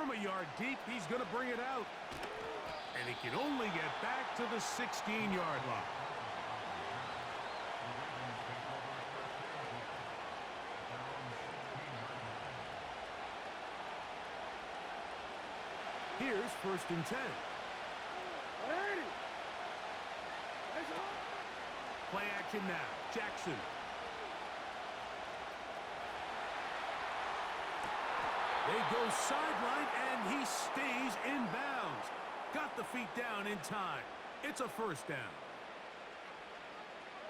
From a yard deep, he's going to bring it out. And he can only get back to the 16-yard line. Here's 1st and 10. Play action now. Jackson. They go sideline, and he stays in bounds. Got the feet down in time. It's a 1st down.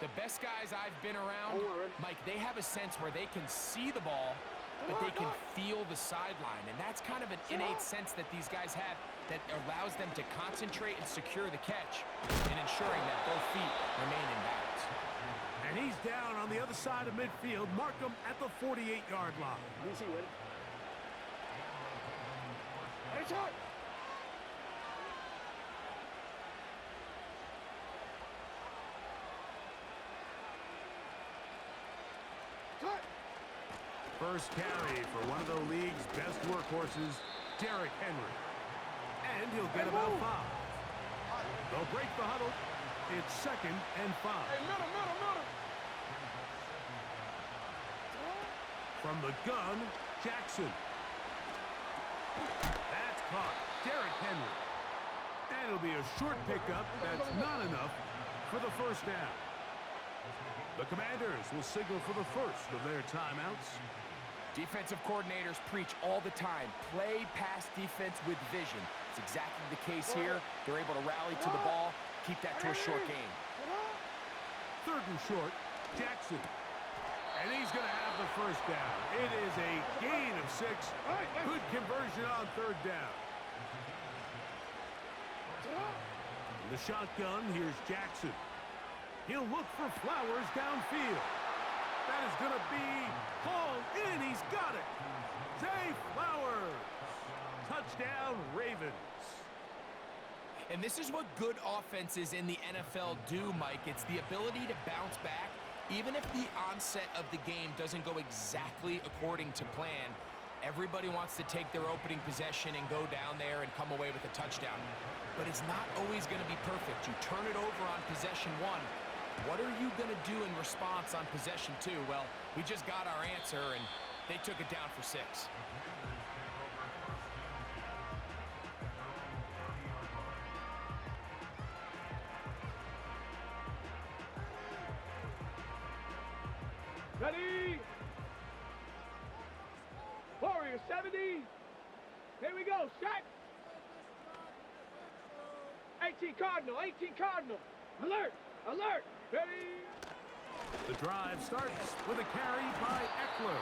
The best guys I've been around, Mike, they have a sense where they can see the ball, but they can feel the sideline. And that's kind of an innate sense that these guys have that allows them to concentrate and secure the catch and ensuring that both feet remain in bounds. And he's down on the other side of midfield. Mark him at the 48-yard line. Easy win. It's hard. First carry for one of the league's best workhorses, Derrick Henry. And he'll get about 5. They'll break the huddle. It's 2nd and 5. Hey, middle. From the gun, Jackson. That's caught. Derrick Henry. And it'll be a short pickup. That's not enough for the 1st down. The Commanders will signal for the first of their timeouts. Defensive coordinators preach all the time, play pass defense with vision. It's exactly the case here. They're able to rally to the ball, keep that to a short game. 3rd and short, Jackson. And he's going to have the 1st down. It is a gain of 6. Good conversion on 3rd down. In the shotgun, here's Jackson. He'll look for Flowers downfield. That is going to be hauled in. He's got it. Zay Flowers. Touchdown, Ravens. And this is what good offenses in the NFL do, Mike. It's the ability to bounce back. Even if the onset of the game doesn't go exactly according to plan, everybody wants to take their opening possession and go down there and come away with a touchdown. But it's not always going to be perfect. You turn it over on possession 1. What are you going to do in response on possession 2? Well, we just got our answer, and they took it down for 6. Ready? Warrior 70. Here we go. Shot. 18 Cardinal. Alert. Ready? The drive starts with a carry by Eckler.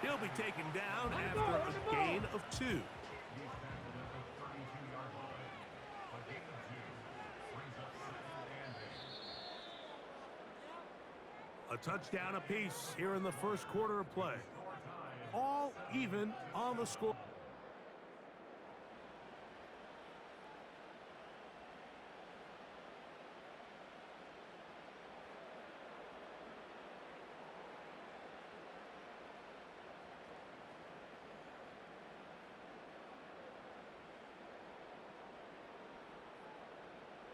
He'll be taken down after a gain of 2. A touchdown apiece here in the 1st quarter of play. All even on the score.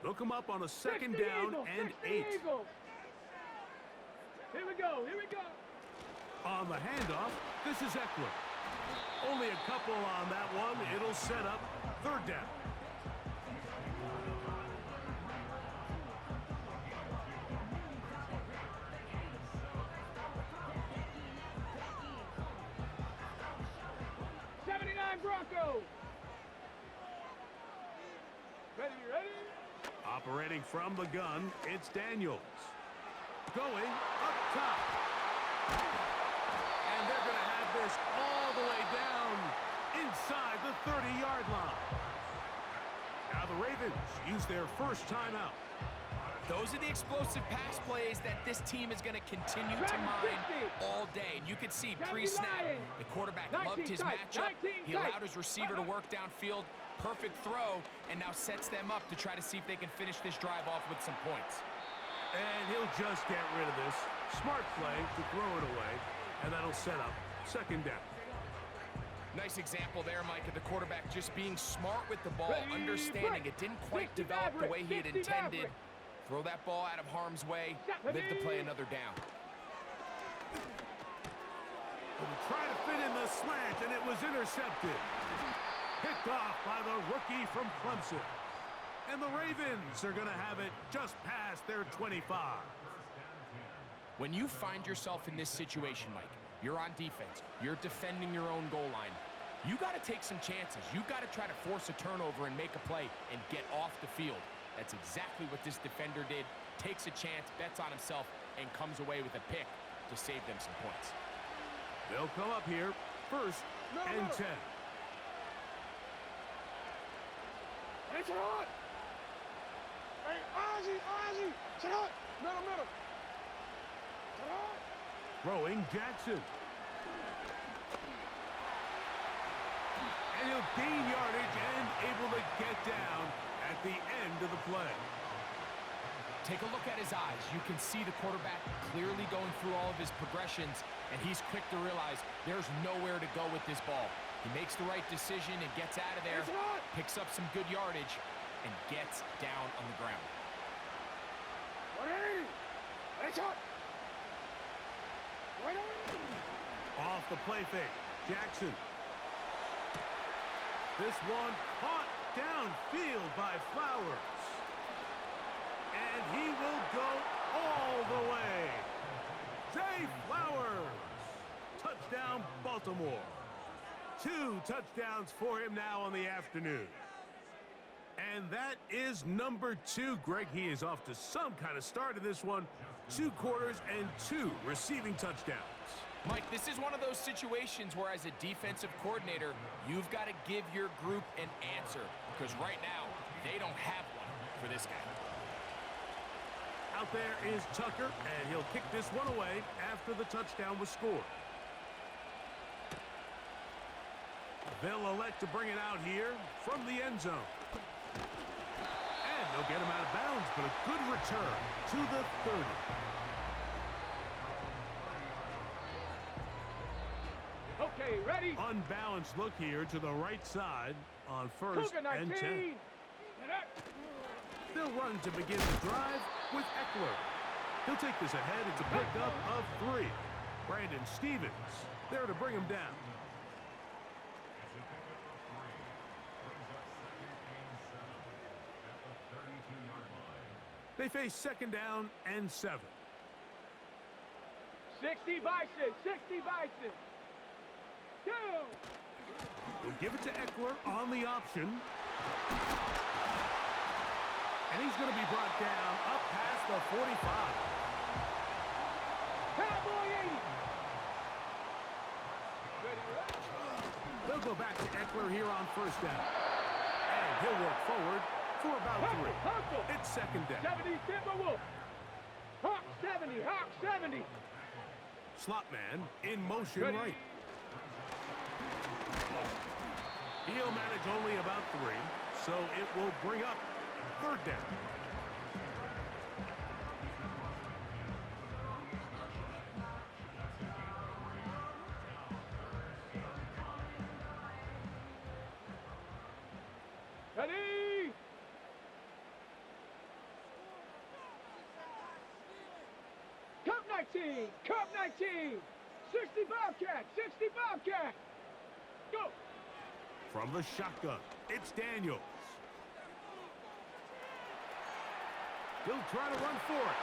Look him up on a 2nd down and 8. Here we go. On the handoff, this is Eckler. Only a couple on that one. It'll set up 3rd down. Broncos. Ready? Operating from the gun, it's Daniels. Going up top. And they're going to have this all the way down inside the 30-yard line. Now the Ravens use their first timeout. Those are the explosive pass plays that this team is going to continue to mine all day. And you could see pre-snap, the quarterback loved his matchup. He allowed his receiver to work downfield. Perfect throw, and now sets them up to try to see if they can finish this drive off with some points. And he'll just get rid of this. Smart play to throw it away, and that'll set up 2nd down. Nice example there, Mike, of the quarterback just being smart with the ball, Ready, understanding break. it didn't quite 60 develop the Maverick, way he had 60 intended. Maverick. Throw that ball out of harm's way, live to play another down. Try to fit in the slant, and it was intercepted. Picked off by the rookie from Clemson. And the Ravens are going to have it just past their 25. When you find yourself in this situation, Mike, you're on defense, you're defending your own goal line, you got to take some chances. You got to try to force a turnover and make a play and get off the field. That's exactly what this defender did. Takes a chance, bets on himself, and comes away with a pick to save them some points. They'll come up here, first and 10. It's hot. Hey, Ozzie, sit hot. Middle. Sit hot. Throwing Jackson. And he'll gain yardage and able to get down at the end of the play. Take a look at his eyes. You can see the quarterback clearly going through all of his progressions, and he's quick to realize there's nowhere to go with this ball. He makes the right decision and gets out of there, picks up some good yardage, and gets down on the ground. Off the play fake, Jackson. This one caught downfield by Flowers. And he will go all the way. Zay Flowers. Touchdown, Baltimore. 2 touchdowns for him now on the afternoon. And that is number 2, Greg. He is off to some kind of start in this one. 2 quarters and 2 receiving touchdowns. Mike, this is one of those situations where as a defensive coordinator, you've got to give your group an answer. Because right now, they don't have one for this guy. Out there is Tucker, and he'll kick this one away after the touchdown was scored. They'll elect to bring it out here from the end zone. And they'll get him out of bounds, but a good return to the 30. Okay, ready? Unbalanced look here to the right side on first Cougar and 19. 10. They'll run to begin the drive with Eckler. He'll take this ahead. It's a pickup of 3. Brandon Stevens there to bring him down. They face second down and 7. 60 Bison, 60 Bison. 2. We'll give it to Eckler on the option. And he's going to be brought down up past the 45. Cowboy 80. They'll go back to Eckler here on first down. And he'll work forward for about 3. Hustle. It's second down. 70 Timberwolf. Hawk 70, Hawk 70. Slot man in motion Ready. right. He'll manage only about 3, so it will bring up third down. Ready. Cup 19, Cup 19. 60 Bobcat, 60 Bobcat. Go. From the shotgun, it's Daniels. He'll try to run for it.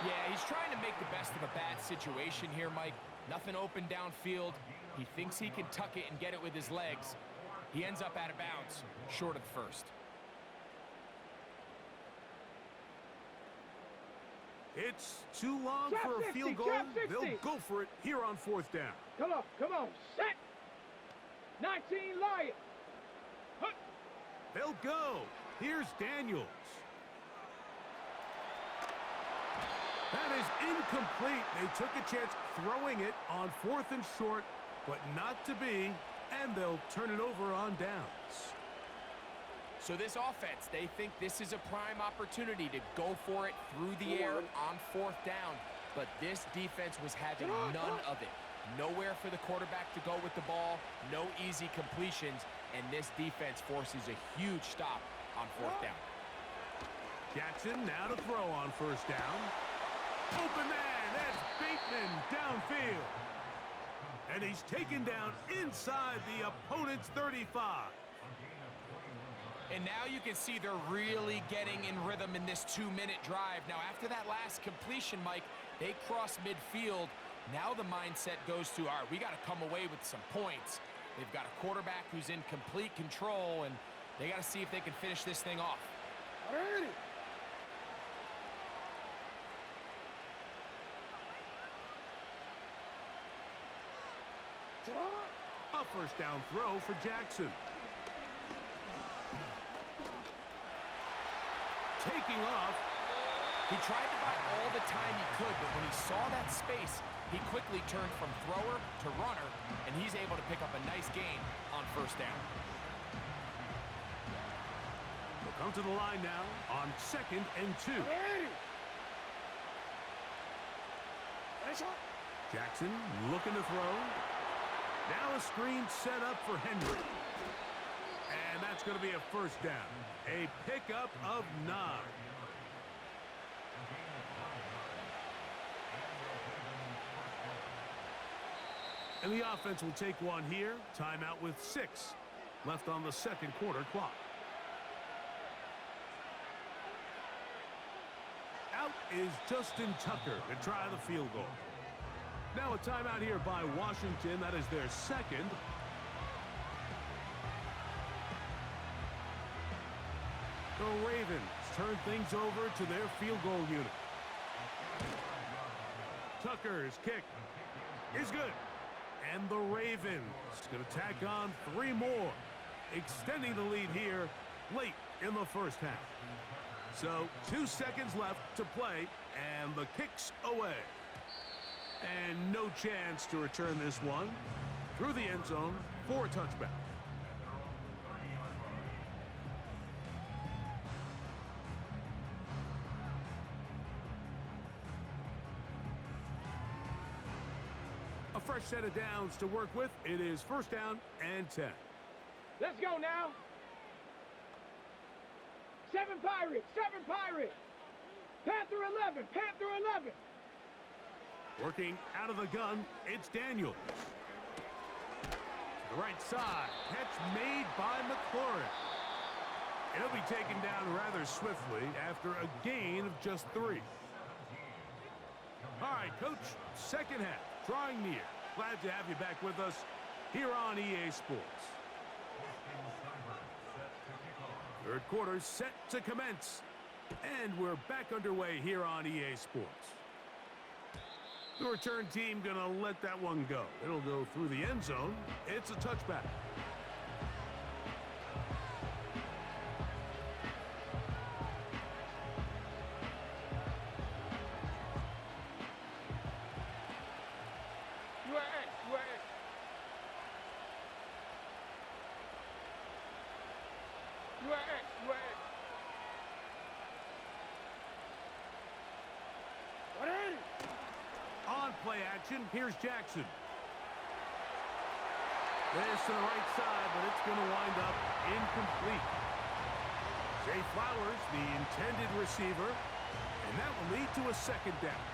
Yeah, he's trying to make the best of a bad situation here, Mike. Nothing open downfield. He thinks he can tuck it and get it with his legs. He ends up out of bounds, short of the first. It's too long Trap for a 60, field goal. trap 60. They'll go for it here on fourth down. Come on, set. 19 Lion. Hut. They'll go. Here's Daniels. That is incomplete. They took a chance throwing it on 4th and short, but not to be, and they'll turn it over on downs. So this offense, they think this is a prime opportunity to go for it through the air on 4th down. but this defense was having none of it. Nowhere for the quarterback to go with the ball, no easy completions, and this defense forces a huge stop on fourth down. Jackson now to throw on first down. Open man, that's Bateman downfield. And he's taken down inside the opponent's 35. And now you can see they're really getting in rhythm in this 2-minute drive. Now, after that last completion, Mike, they cross midfield. Now the mindset goes to, all right, we got to come away with some points. They've got a quarterback who's in complete control, and they got to see if they can finish this thing off. A first down throw for Jackson. Taking off. He tried to buy all the time he could, but when he saw that space, he quickly turned from thrower to runner, and he's able to pick up a nice gain on first down. We'll come to the line now on 2nd and 2. Jackson looking to throw. Now a screen set up for Henry. And that's going to be a first down. A pickup of 9. And the offense will take one here. Timeout with 6 left on the second quarter clock. Out is Justin Tucker to try the field goal. Now a timeout here by Washington. That is their second. The Ravens turn things over to their field goal unit. Tucker's kick is good. And the Ravens going to tack on 3 more, extending the lead here late in the first half. So 2 seconds left to play, and the kick's away. And no chance to return this one through the end zone for a touchback. A fresh set of downs to work with. It is first down and 10. Let's go now. 7 Pirates, 7 Pirates. Panther 11, Panther 11. Working out of the gun, it's Daniels. To the right side, catch made by McLaurin. He'll be taken down rather swiftly after a gain of just 3. All right, Coach, second half, drawing near. Glad to have you back with us here on EA Sports. Third quarter set to commence. And we're back underway here on EA Sports. The return team going to let that one go. It'll go through the end zone. It's a touchback. On play action, here's Jackson. This to the right side, but it's going to wind up incomplete. Zay Flowers, the intended receiver, and that will lead to a second down.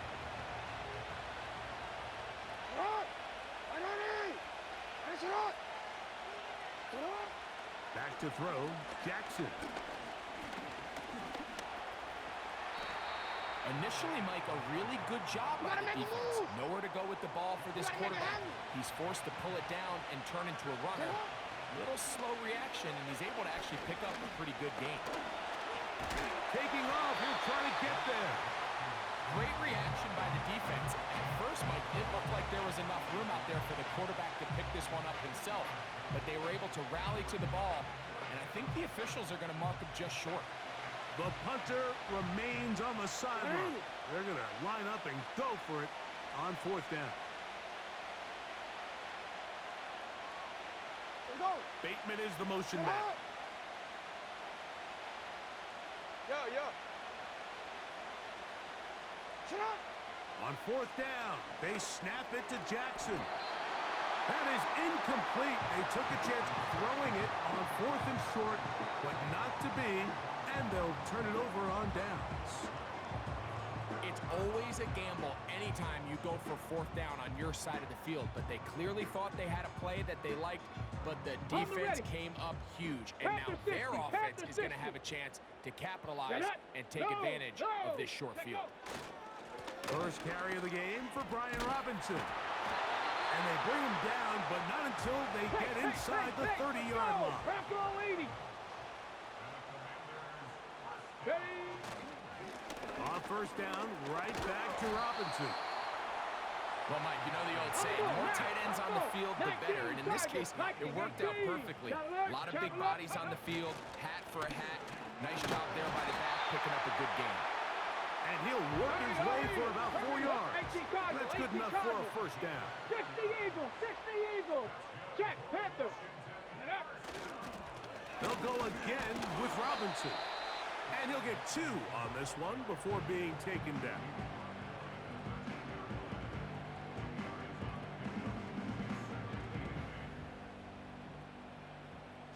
Back to throw, Jackson. Initially, Mike, a really good job by the defense. Nowhere to go with the ball for this quarterback. He's forced to pull it down and turn into a runner. Little slow reaction, and he's able to actually pick up a pretty good game. Taking off, he'll try to get there. Great reaction by the defense. At first, Mike, it looked like there was enough room out there for the quarterback to pick this one up himself. But they were able to rally to the ball, and I think the officials are going to mark him just short. The punter remains on the sideline. They're going to line up and go for it on fourth down. Bateman is the motion man. On fourth down, they snap it to Jackson. That is incomplete. They took a chance throwing it on fourth and short, but not to be, and they'll turn it over on downs. It's always a gamble anytime you go for fourth down on your side of the field, but they clearly thought they had a play that they liked, but the defense came up huge, and now their offense is going to have a chance to capitalize and take advantage of this short field. First carry of the game for Brian Robinson. And they bring him down, but not until they get inside the 30-yard line. On first down, right back to Robinson. Well, Mike, you know the old saying, more tight ends on the field, the better. And in this case, it worked out perfectly. A lot of big bodies on the field, hat for a hat. Nice job there by the back, picking up a good game. And he'll work his way for about 4 yards. That's good enough for a first down. 60 Eagles. Check, Panther. They'll go again with Robinson. And he'll get 2 on this one before being taken down.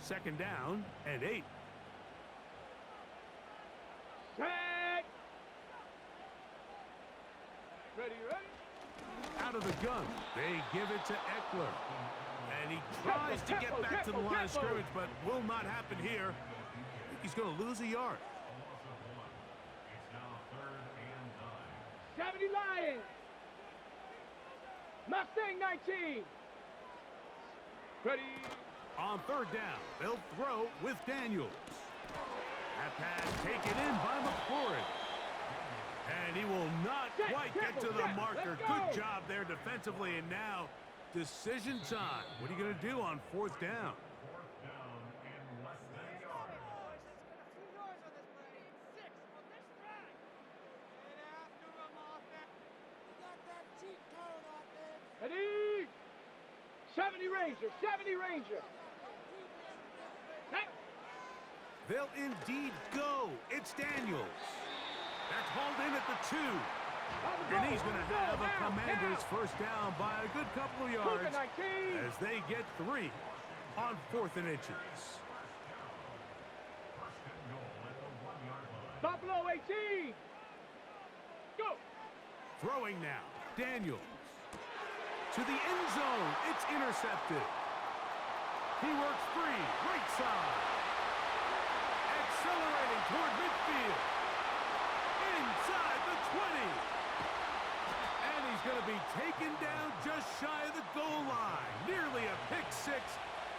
Second down and 8. Check. Ready. Out of the gun, they give it to Eckler. And he tries to get back to the line of scrimmage, but will not happen here. I think he's going to lose a yard. 70 Lions. Mustang 19. Ready. On third down, they'll throw with Daniels. That pass taken in by McLaurin. And he will not quite get to the marker. Good job there defensively. And now, decision time. What are you going to do on fourth down? Ready. 70 Ranger. Hey. They'll indeed go. It's Daniels. That's hauled in at the 2. And he's going to have a Commander's first down by a good couple of yards as they get 3 on 4th and inches. Buffalo 18. Go. Throwing now. Daniels. To the end zone. It's intercepted. He works free. Right side. Accelerating toward midfield. Inside the 20. And he's going to be taken down just shy of the goal line. Nearly a pick 6,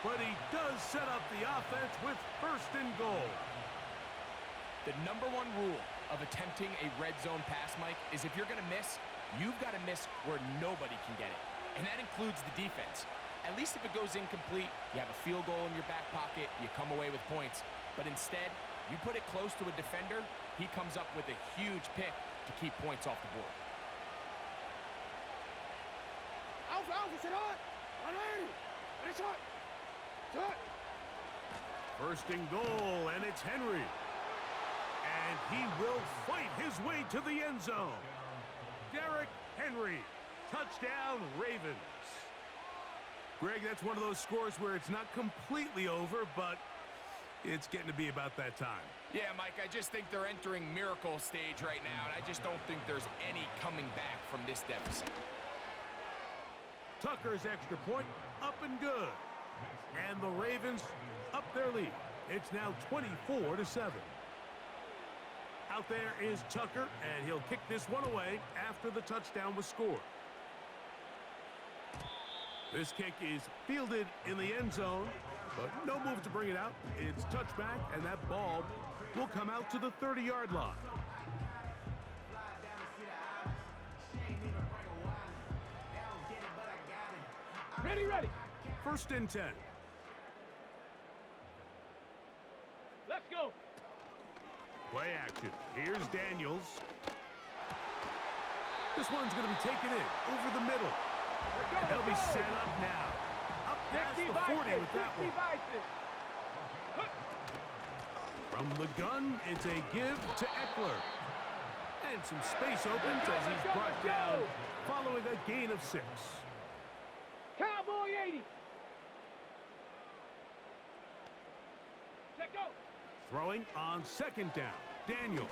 but he does set up the offense with first and goal. The #1 rule of attempting a red zone pass, Mike, is if you're going to miss, you've got to miss where nobody can get it. And that includes the defense. At least if it goes incomplete, you have a field goal in your back pocket, you come away with points. But instead, you put it close to a defender, he comes up with a huge pick to keep points off the board. First and goal, and it's Henry. And he will fight his way to the end zone. Derrick Henry. Touchdown, Ravens. Greg, that's one of those scores where it's not completely over, but it's getting to be about that time. Yeah, Mike, I just think they're entering miracle stage right now, and I just don't think there's any coming back from this deficit. Tucker's extra point, up and good. And the Ravens up their lead. It's now 24-7. Out there is Tucker, and he'll kick this one away after the touchdown was scored. This kick is fielded in the end zone, but no move to bring it out. It's touchback, and that ball will come out to the 30-yard line. Ready. First and 10. Let's go. Play action. Here's Daniels. This one's going to be taken in over the middle. And they'll be set up now. Up past the 40 with that one. From the gun, it's a give to Eckler. And some space opens as he's brought down following a gain of 6. Cowboy 80. Let go. Throwing on 2nd down. Daniels.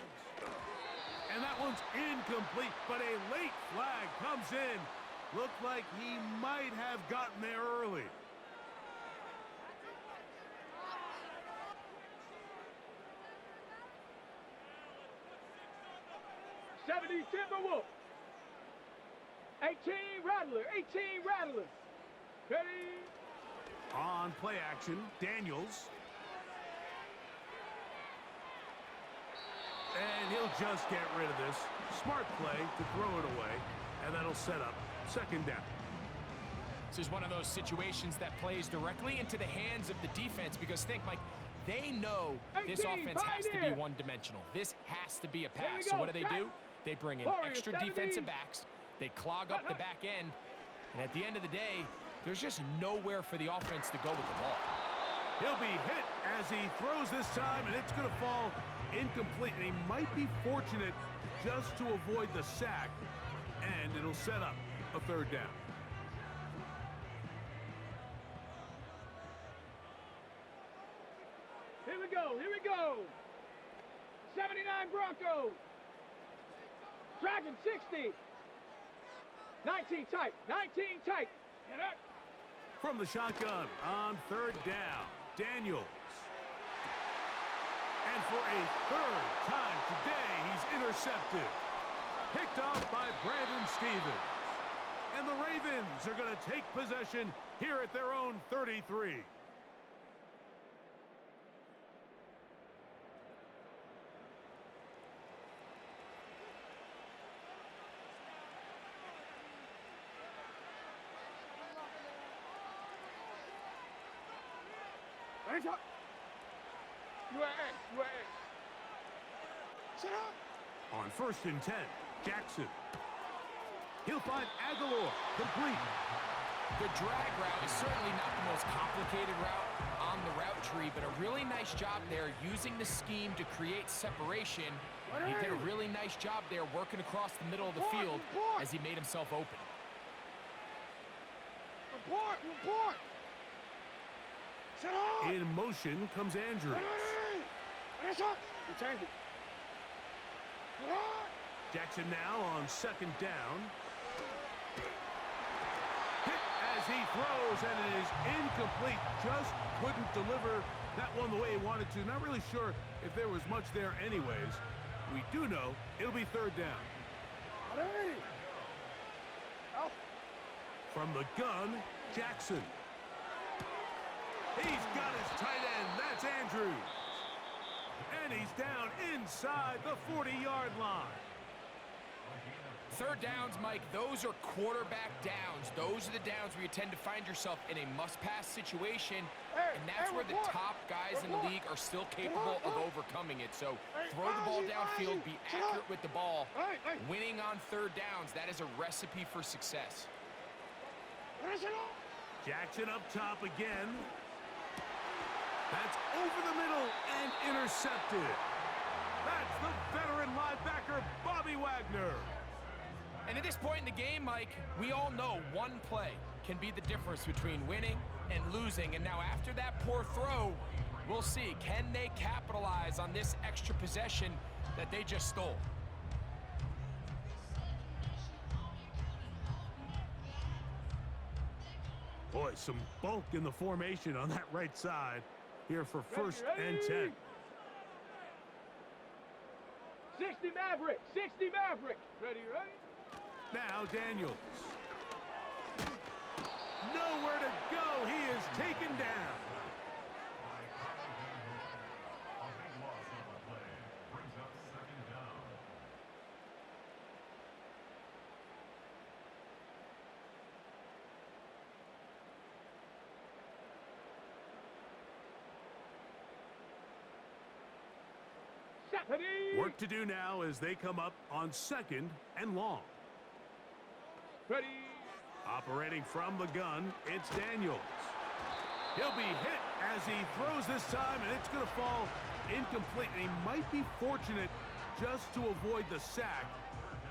And that one's incomplete, but a late flag comes in. Looked like he might have gotten there early. Timberwolf. 18 Rattler. 18 Rattler. Ready. On play action, Daniels. And he'll just get rid of this. Smart play to throw it away, and that'll set up 2nd down. This is one of those situations that plays directly into the hands of the defense because think, Mike, they know this offense has to be one-dimensional. This has to be a pass. So what do? They bring in extra defensive backs. They clog up the back end. And at the end of the day, there's just nowhere for the offense to go with the ball. He'll be hit as he throws this time, and it's going to fall incomplete. And he might be fortunate just to avoid the sack, and it'll set up a 3rd down. Here we go. Here we go. 79 Broncos. Dragon 60. 19 tight. 19 tight. And up. From the shotgun on 3rd down, Daniels. And for a 3rd time today, he's intercepted. Picked off by Brandon Stevens. And the Ravens are going to take possession here at their own 33. On 1st and 10, Jackson. He'll find Aguilar, complete. The drag route is certainly not the most complicated route on the route tree, but a really nice job there using the scheme to create separation. He did a really nice job there working across the middle of the field as he made himself open. Report. In motion comes Andrews. Jackson now on 2nd down. Hit as he throws, and it is incomplete. Just couldn't deliver that one the way he wanted to. Not really sure if there was much there anyways. We do know it'll be 3rd down. From the gun, Jackson. He's got his tight end. That's Andrews. And he's down inside the 40-yard line. 3rd downs, Mike, those are quarterback downs. Those are the downs where you tend to find yourself in a must-pass situation, and that's where the top guys in the league are still capable of overcoming it. So throw the ball downfield, be accurate with the ball. Winning on 3rd downs, that is a recipe for success. Jackson up top again. That's over the middle and intercepted. That's the veteran linebacker, Bobby Wagner. And at this point in the game, Mike, we all know one play can be the difference between winning and losing. And now after that poor throw, we'll see, can they capitalize on this extra possession that they just stole? Boy, some bulk in the formation on that right side here for 1st and 10. 60 Maverick. 60 Maverick. Ready? Now Daniels. Nowhere to go. He is taken down. Work to do now as they come up on 2nd and long. Ready. Operating from the gun, it's Daniels. He'll be hit as he throws this time, and it's going to fall incomplete. And he might be fortunate just to avoid the sack,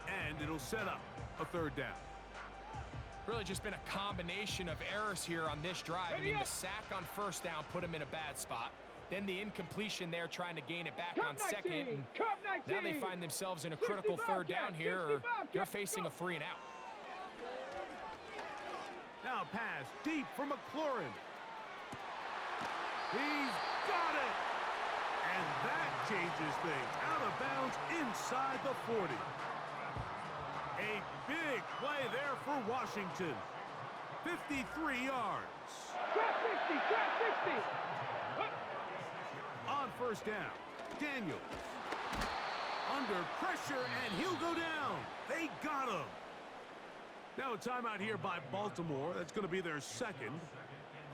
and it'll set up a third down. Really just been a combination of errors here on this drive. I mean, the sack on first down put him in a bad spot. Then the incompletion there trying to gain it back on second. And now they find themselves in a critical third down here, or they're facing a 3 and out. Now a pass deep for McLaurin. He's got it! And that changes things. Out of bounds inside the 40. A big play there for Washington. 53 yards. Trap 60, trap 60. On first down, Daniels. Under pressure, and he'll go down. They got him. Now a timeout here by Baltimore. That's going to be their second.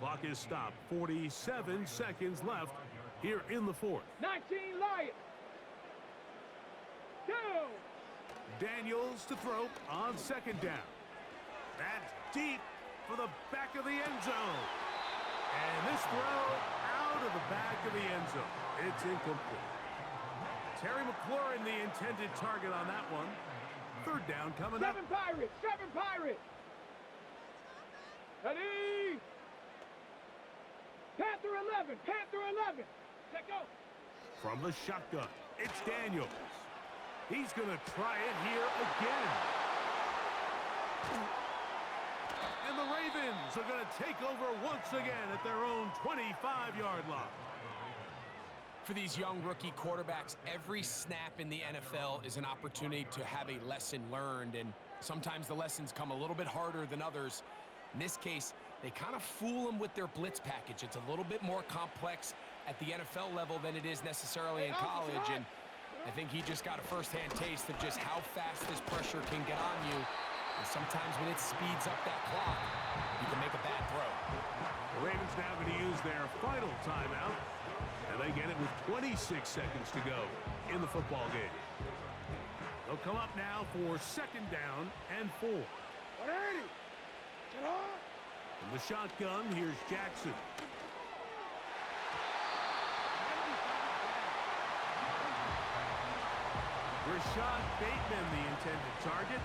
Clock is stopped. 47 seconds left here in the fourth. 19 Lions. 2. Daniels to throw on second down. That's deep for the back of the end zone. And this throw out of the back of the end zone. It's incomplete. Terry McLaurin, the intended target on that one. Third down coming up. 7 Pirates, 7 Pirates. Ready? Panther 11, Panther 11. Let go. From the shotgun, it's Daniels. He's going to try it here again. And the Ravens are going to take over once again at their own 25-yard line. For these young rookie quarterbacks, every snap in the NFL is an opportunity to have a lesson learned, and sometimes the lessons come a little bit harder than others. In this case, they kind of fool them with their blitz package. It's a little bit more complex at the NFL level than it is necessarily in college, and I think he just got a first-hand taste of just how fast this pressure can get on you, and sometimes when it speeds up that clock, you can make a bad throw. The Ravens now going to use their final timeout. And they get it with 26 seconds to go in the football game. They'll come up now for second down and 4. 180. Get on. From the shotgun, here's Jackson. Rashad Bateman, the intended target.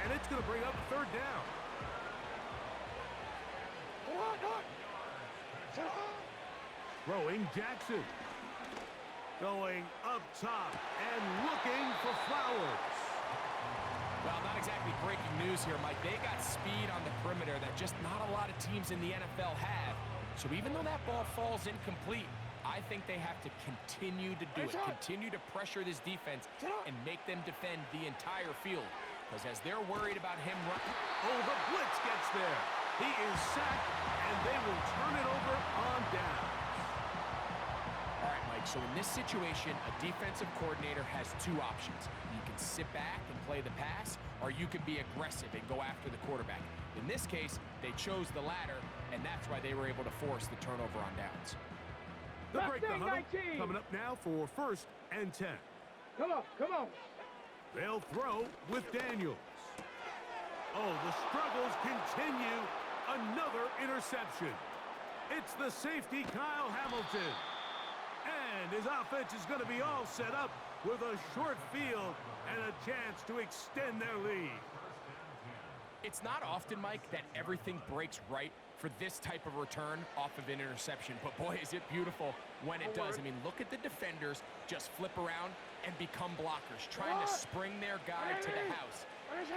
And it's going to bring up a third down. Get on, get on. Throwing Jackson. Going up top and looking for Flowers. Well, not exactly breaking news here, Mike. They got speed on the perimeter that just not a lot of teams in the NFL have. So even though that ball falls incomplete, I think they have to continue to do it. Continue to pressure this defense and make them defend the entire field. Because as they're worried about him running... Oh, the blitz gets there. He is sacked, and they will turn it over on down. All right, Mike, so in this situation, a defensive coordinator has two options. You can sit back and play the pass, or you can be aggressive and go after the quarterback. In this case, they chose the latter, and that's why they were able to force the turnover on downs. The break the huddle coming up now for first and 10. Come on, come on. They'll throw with Daniels. Oh, the struggles continue. Another interception. It's the safety, Kyle Hamilton. And his offense is going to be all set up with a short field and a chance to extend their lead. It's not often, Mike, that everything breaks right for this type of return off of an interception. But boy, is it beautiful when it does. I mean, look at the defenders just flip around and become blockers, trying to spring their guy to the house.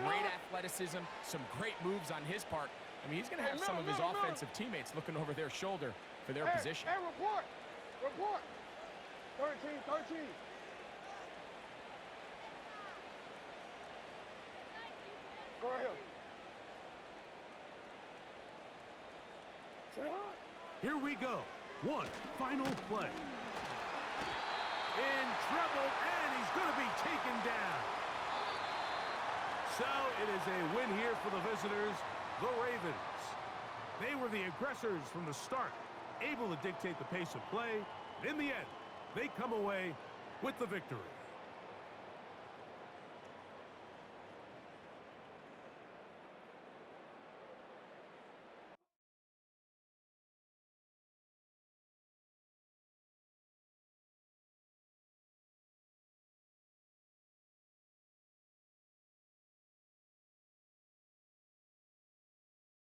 Great athleticism, some great moves on his part. I mean, he's going to have some of his offensive teammates looking over their shoulder for their position. Hey, report. Report. 13. Go right here. Here we go. One final play. In trouble, and he's going to be taken down. So it is a win here for the visitors, the Ravens. They were the aggressors from the start, able to dictate the pace of play. In the end, they come away with the victory.